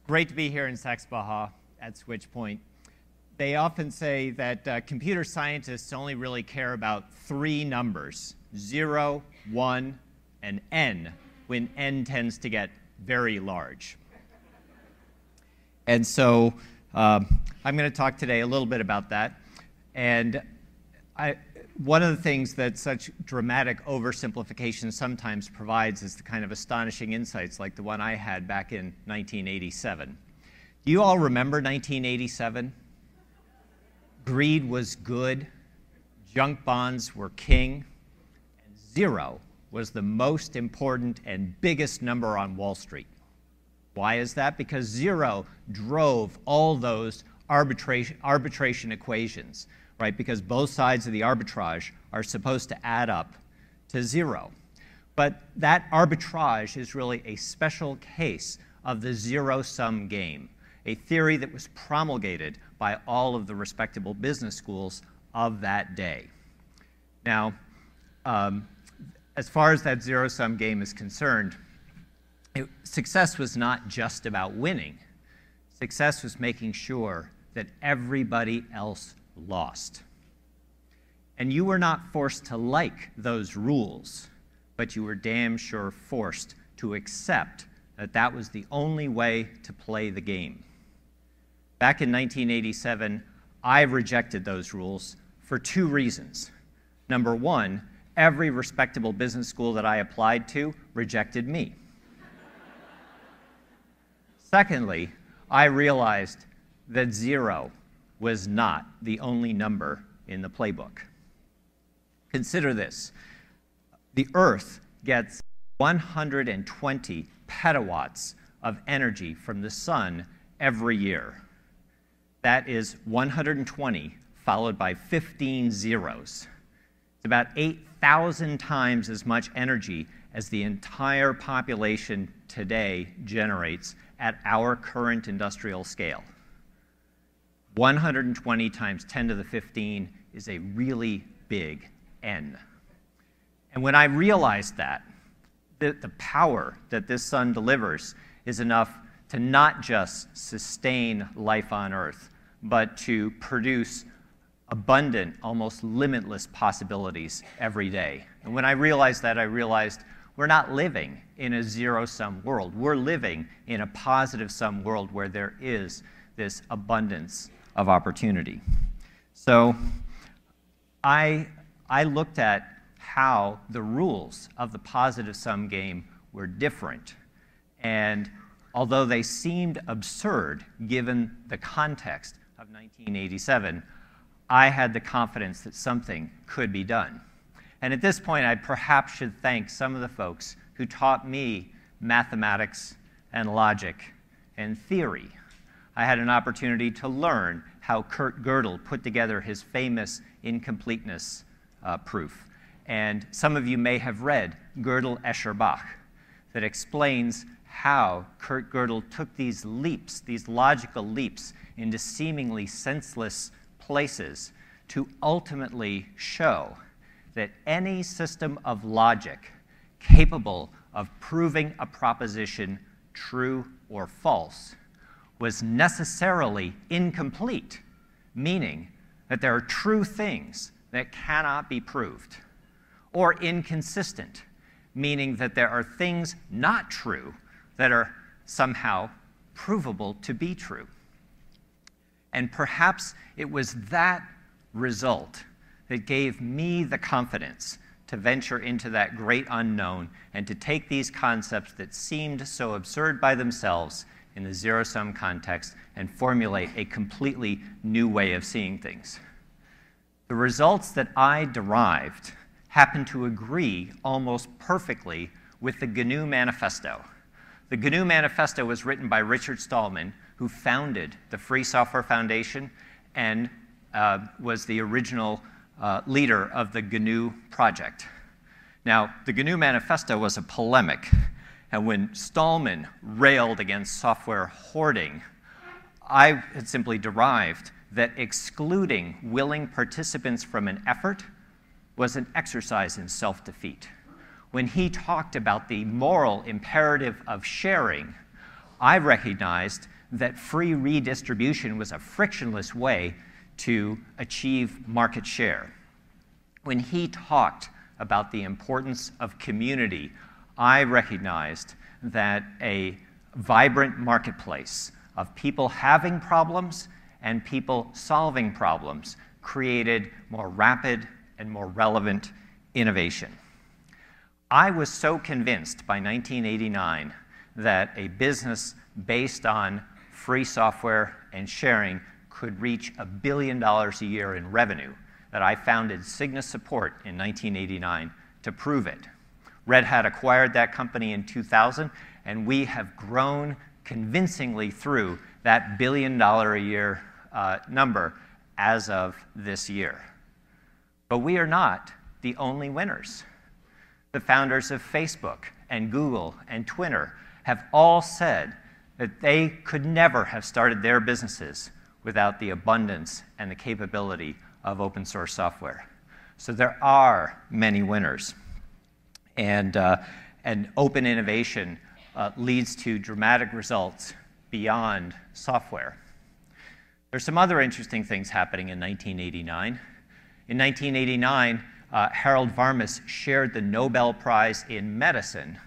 Great to be here in Saxe-Baha at Switchpoint. They often say that computer scientists only really care about three numbers, 0, 1, and n, when n tends to get very large. And so I'm going to talk today a little bit about that. And one of the things that such dramatic oversimplification sometimes provides is the kind of astonishing insights like the one I had back in 1987. Do you all remember 1987? Greed was good, junk bonds were king, and 0 was the most important and biggest number on Wall Street. Why is that? Because 0 drove all those arbitration equations, right? Because both sides of the arbitrage are supposed to add up to 0. But that arbitrage is really a special case of the zero-sum game, a theory that was promulgated by all of the respectable business schools of that day. Now, as far as that zero-sum game is concerned, success was not just about winning. Success was making sure that everybody else lost. And you were not forced to like those rules, but you were damn sure forced to accept that that was the only way to play the game. Back in 1987, I rejected those rules for two reasons. Number one, every respectable business school that I applied to rejected me. Secondly, I realized that 0 was not the only number in the playbook. Consider this. The Earth gets 120 petawatts of energy from the sun every year. That is 120 followed by 15 zeros. It's about 8,000 times as much energy as the entire population today generates at our current industrial scale. 120 times 10 to the 15 is a really big N. And when I realized that, the power that this sun delivers is enough to not just sustain life on Earth, but to produce abundant, almost limitless possibilities every day. And when I realized that, I realized we're not living in a zero-sum world. We're living in a positive-sum world where there is this abundance of opportunity. So I looked at how the rules of the positive-sum game were different. And although they seemed absurd given the context of 1987, I had the confidence that something could be done. And at this point, I perhaps should thank some of the folks who taught me mathematics and logic and theory. I had an opportunity to learn how Kurt Gödel put together his famous incompleteness proof. And some of you may have read Gödel-Escher-Bach that explains how Kurt Gödel took these leaps, these logical leaps, into seemingly senseless places to ultimately show that any system of logic capable of proving a proposition true or false was necessarily incomplete, meaning that there are true things that cannot be proved, or inconsistent, meaning that there are things not true that are somehow provable to be true. And perhaps it was that result that gave me the confidence to venture into that great unknown and to take these concepts that seemed so absurd by themselves in the zero-sum context and formulate a completely new way of seeing things. The results that I derived happen to agree almost perfectly with the GNU Manifesto. The GNU Manifesto was written by Richard Stallman, who founded the Free Software Foundation and was the original leader of the GNU project. Now, the GNU Manifesto was a polemic, and when Stallman railed against software hoarding, I had simply derived that excluding willing participants from an effort was an exercise in self-defeat. When he talked about the moral imperative of sharing, I recognized that free redistribution was a frictionless way to achieve market share. When he talked about the importance of community, I recognized that a vibrant marketplace of people having problems and people solving problems created more rapid and more relevant innovation. I was so convinced by 1989 that a business based on free software and sharing could reach $1 billion a year in revenue that I founded Cygnus Support in 1989 to prove it. Red Hat acquired that company in 2000, and we have grown convincingly through that $1 billion a year number as of this year. But we are not the only winners. The founders of Facebook and Google and Twitter have all said that they could never have started their businesses without the abundance and the capability of open source software. So there are many winners. And open innovation leads to dramatic results beyond software. There's some other interesting things happening in 1989. In 1989, Harold Varmus shared the Nobel Prize in Medicine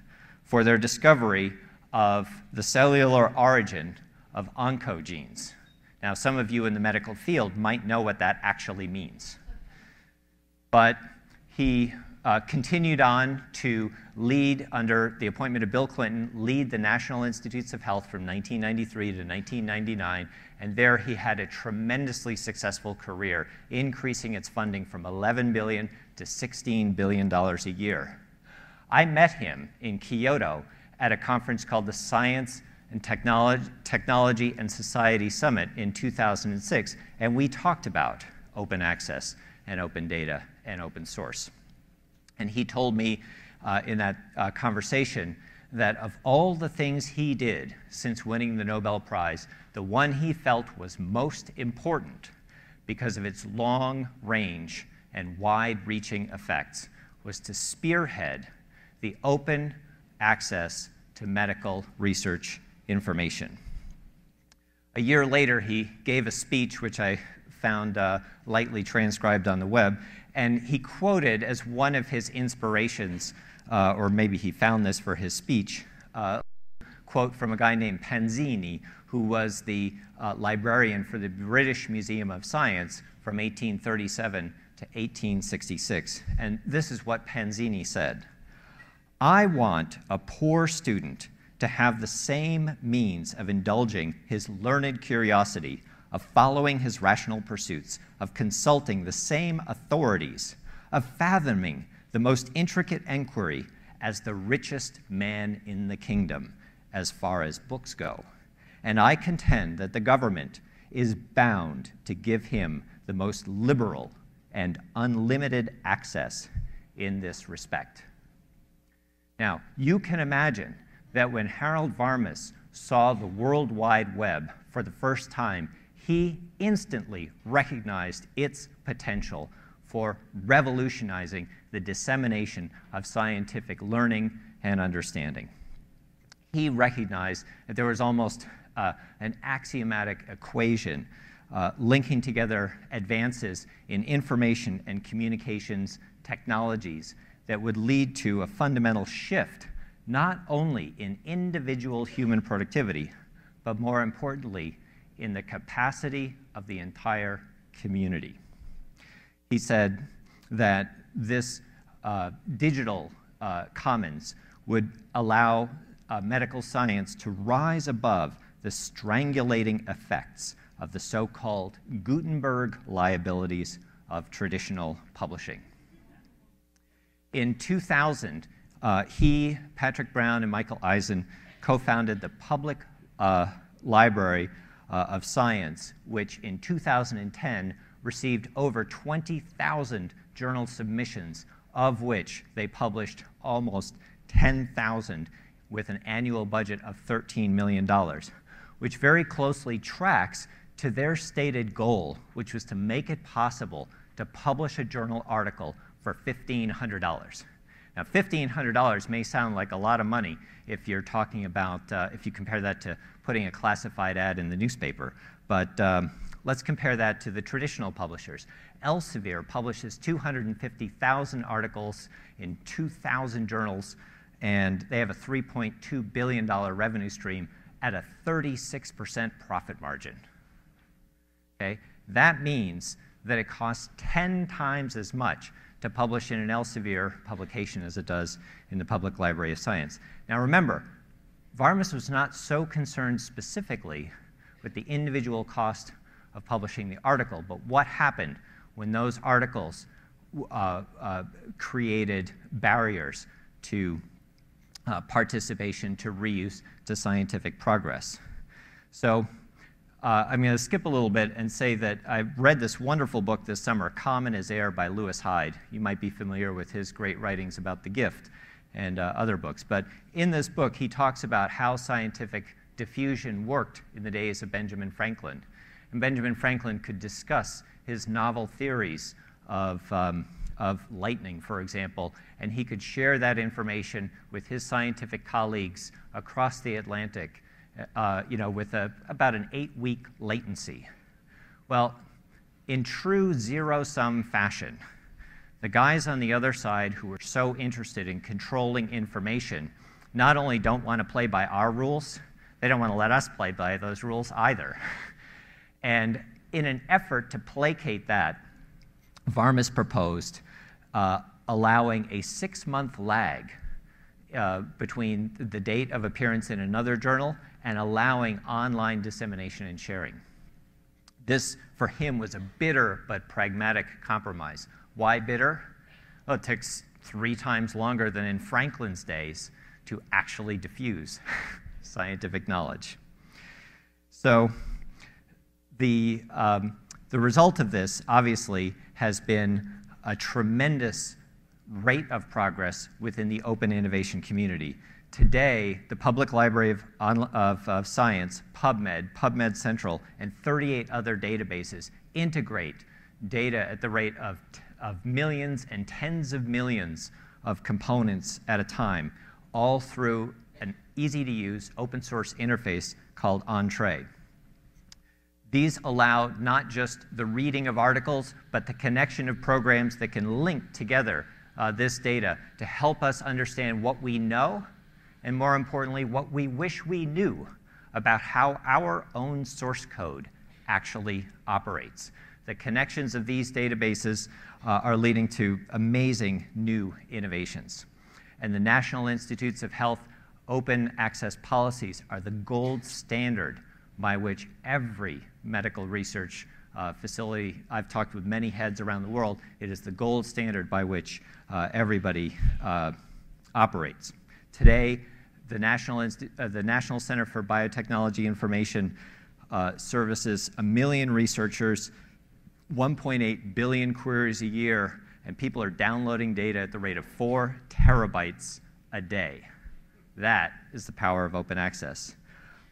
for their discovery of the cellular origin of oncogenes. Now, some of you in the medical field might know what that actually means. But he continued on to lead, under the appointment of Bill Clinton, lead the National Institutes of Health from 1993 to 1999, and there he had a tremendously successful career, increasing its funding from $11 billion to $16 billion a year. I met him in Kyoto at a conference called the Science and Technology and Society Summit in 2006, and we talked about open access and open data and open source. And he told me in that conversation that of all the things he did since winning the Nobel Prize, the one he felt was most important because of its long range and wide-reaching effects was to spearhead the open access to medical research information. A year later, he gave a speech, which I found lightly transcribed on the web, and he quoted as one of his inspirations, or maybe he found this for his speech, a quote from a guy named Panzini, who was the librarian for the British Museum of Science from 1837 to 1866. And this is what Panzini said: "I want a poor student to have the same means of indulging his learned curiosity, of following his rational pursuits, of consulting the same authorities, of fathoming the most intricate enquiry as the richest man in the kingdom, as far as books go. And I contend that the government is bound to give him the most liberal and unlimited access in this respect." Now, you can imagine that when Harold Varmus saw the World Wide Web for the first time, he instantly recognized its potential for revolutionizing the dissemination of scientific learning and understanding. He recognized that there was almost an axiomatic equation linking together advances in information and communications technologies that would lead to a fundamental shift, not only in individual human productivity, but more importantly, in the capacity of the entire community. He said that this digital commons would allow medical science to rise above the strangulating effects of the so-called Gutenberg liabilities of traditional publishing. In 2000, he, Patrick Brown, and Michael Eisen co-founded the Public Library of Science, which in 2010 received over 20,000 journal submissions, of which they published almost 10,000 with an annual budget of $13 million, which very closely tracks to their stated goal, which was to make it possible to publish a journal article for $1,500. Now, $1,500 may sound like a lot of money if you're talking about, if you compare that to putting a classified ad in the newspaper. But let's compare that to the traditional publishers. Elsevier publishes 250,000 articles in 2,000 journals, and they have a $3.2 billion revenue stream at a 36% profit margin. Okay? That means that it costs 10 times as much to publish in an Elsevier publication as it does in the Public Library of Science. Now remember, Varmus was not so concerned specifically with the individual cost of publishing the article, but what happened when those articles created barriers to participation, to reuse, to scientific progress. So I'm going to skip a little bit and say that I read this wonderful book this summer, Common as Air by Lewis Hyde. You might be familiar with his great writings about the gift and other books. But in this book, he talks about how scientific diffusion worked in the days of Benjamin Franklin. And Benjamin Franklin could discuss his novel theories of lightning, for example, and he could share that information with his scientific colleagues across the Atlantic, with about an 8-week latency. Well, in true zero-sum fashion, the guys on the other side who are so interested in controlling information not only don't want to play by our rules, they don't want to let us play by those rules either. And in an effort to placate that, Varmus proposed allowing a 6-month lag between the date of appearance in another journal and allowing online dissemination and sharing. This, for him, was a bitter but pragmatic compromise. Why bitter? Well, it takes 3 times longer than in Franklin's days to actually diffuse scientific knowledge. So the result of this, obviously, has been a tremendous rate of progress within the open innovation community. Today, the Public Library of Science, PubMed, PubMed Central, and 38 other databases integrate data at the rate of millions and tens of millions of components at a time, all through an easy-to-use open source interface called Entree. These allow not just the reading of articles, but the connection of programs that can link together this data to help us understand what we know, and more importantly, what we wish we knew about how our own source code actually operates. The connections of these databases are leading to amazing new innovations. And the National Institutes of Health open access policies are the gold standard by which every medical research facility, I've talked with many heads around the world, it is the gold standard by which everybody operates. Today, the National Center for Biotechnology Information services 1 million researchers, 1.8 billion queries a year, and people are downloading data at the rate of 4 terabytes a day. That is the power of open access.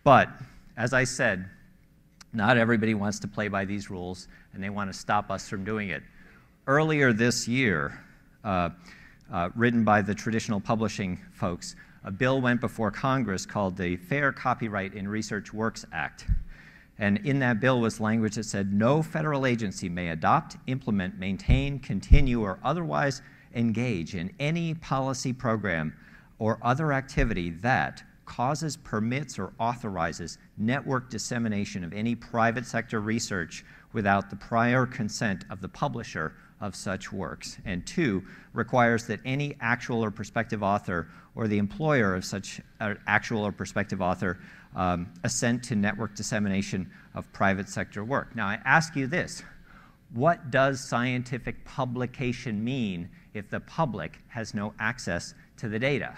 But, as I said, not everybody wants to play by these rules, and they want to stop us from doing it. Earlier this year, written by the traditional publishing folks, a bill went before Congress called the Fair Copyright in Research Works Act. And in that bill was language that said, no federal agency may adopt, implement, maintain, continue, or otherwise engage in any policy program or other activity that causes, permits, or authorizes network dissemination of any private sector research without the prior consent of the publisher of such works. And 2, requires that any actual or prospective author or the employer of such actual or prospective author assent to network dissemination of private sector work. Now, I ask you this: what does scientific publication mean if the public has no access to the data?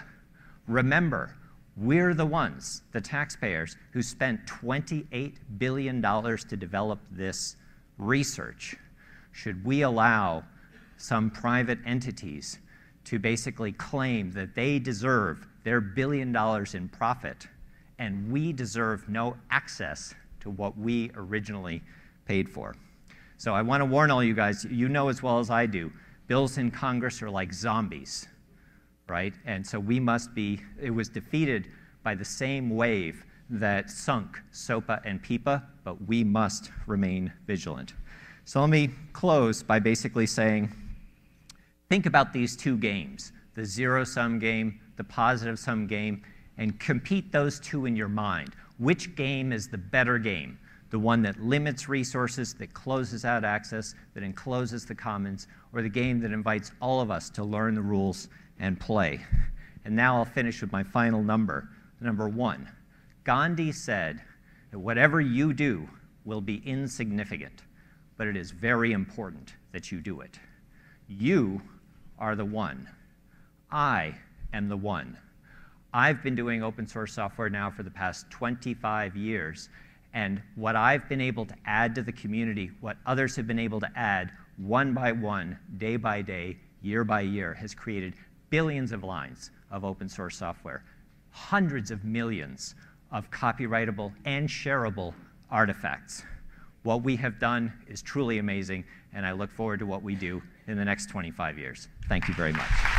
Remember, we're the ones, the taxpayers, who spent $28 billion to develop this research. Should we allow some private entities to basically claim that they deserve their $1 billion in profit, and we deserve no access to what we originally paid for? So I want to warn all you guys, you know as well as I do, bills in Congress are like zombies, right? And so we must be, it was defeated by the same wave that sunk SOPA and PIPA, but we must remain vigilant. So let me close by basically saying, think about these two games, the zero-sum game, the positive-sum game, and compete those two in your mind. Which game is the better game? The one that limits resources, that closes out access, that encloses the commons, or the game that invites all of us to learn the rules and play? And now I'll finish with my final number, number 1. Gandhi said that whatever you do will be insignificant, but it is very important that you do it. You are the one. I am the one. I've been doing open source software now for the past 25 years, and what I've been able to add to the community, what others have been able to add one by one, day by day, year by year, has created billions of lines of open source software, hundreds of millions of copyrightable and shareable artifacts. What we have done is truly amazing, and I look forward to what we do in the next 25 years. Thank you very much.